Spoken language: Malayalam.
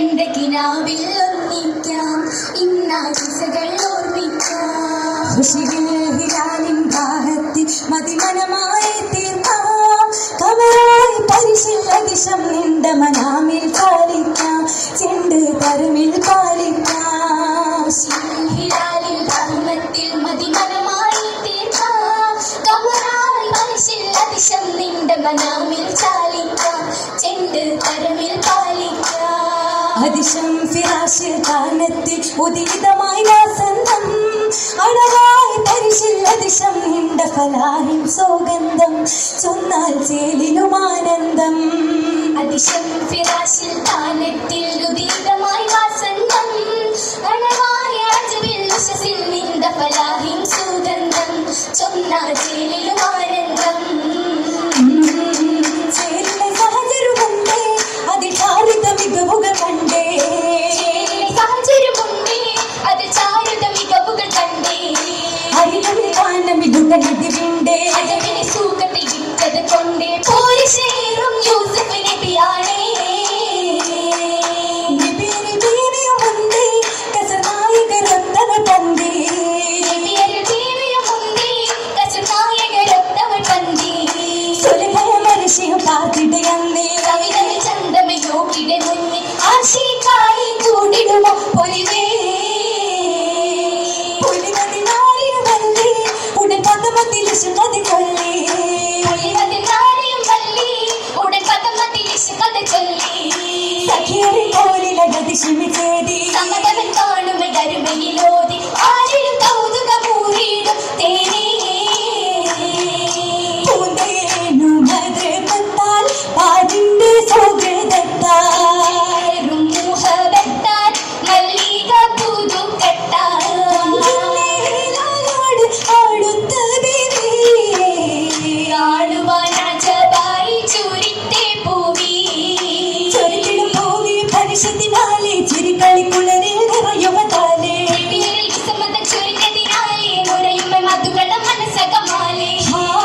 എന്റെ കിനാവിൽ ഒന്നിക്കാം ഇന്നാശിസകൾ ഓർമ്മിക്കാം ഹിലാലിൻ ഭാഗത്തിൽ മതിമനമായി തീർക്കാം കവറായി പരിശുദ്ധ ദിശം നിണ്ട മനാമിൽ പാലിക്കാം ചെണ്ട് തരുമിൽ പാലിക്കാം ഹിലാലിൽ ഭാഗത്തിൽ മതിമനമായി തീർക്കാം കവറായി പരിശുദ്ധ ദിശം നിണ്ട മനാമിൽ ചാലിക്കാം ചെണ്ട് തരുമിൽ പാലിക്കാം അതിശം ഫിറാശിൽ കാലത്തിൽ ഉദിതമായി വാസന്തം അഴകായി പരിശുദ്ധ ദിശം നിണ്ട ഫലാഹിൻ സുഗന്ധം ചൊന്നാൽ ചേലിലും ആനന്ദം അതിശം ഫിറാശിൽ കാലത്തിൽ ഉദിതമായി വാസന്തം അഴകായ അജബിൽ ഉഷസിൽ നിണ്ട ഫലാഹിൻ സുഗന്ധം ചൊന്നാൽ ചേലിലും ആനന്ദം ചേലിലെ സഹചരുമുണ്ടേ അതിൽ ചാരുത മികവുകൾ കണ്ടേ സാഹചര്യമുണ്ടേ അത് ചാരുത മികവുകൾ കണ്ടേ അരികളിൽ കാണമിടുക ഇതിവിണ്ടേ അജബിനെ സൂക്കത്തെ വിട്ടത് കൊണ്ടേ പോരിശേറും യൂസഫ് നബിയാണേ ബീവിയുമുണ്ടേ കസനായകരൊത്തവ തന്തേ സുലഭയമനുഷ്യം പാർത്തിടയന്നേ കവിതയിൽ ചന്തമയോക്കിടെ മുന്നേ ആശിക്കായി ചൂടിടുമോ പൊലിവേ പുലിവതിനാരിയും വന്നേ ഉടൻ പദമത്തിലിശു കഥ കൊള്ളേ പൊലിവതിനാരിയും വല്ലി ഉടൻ പദമത്തിലിശു കഥ ചൊല്ലി സഖിയറി കോലിലകതിശിമി ചേരി സമതവൻ കാണുമ കരുമയിലോതി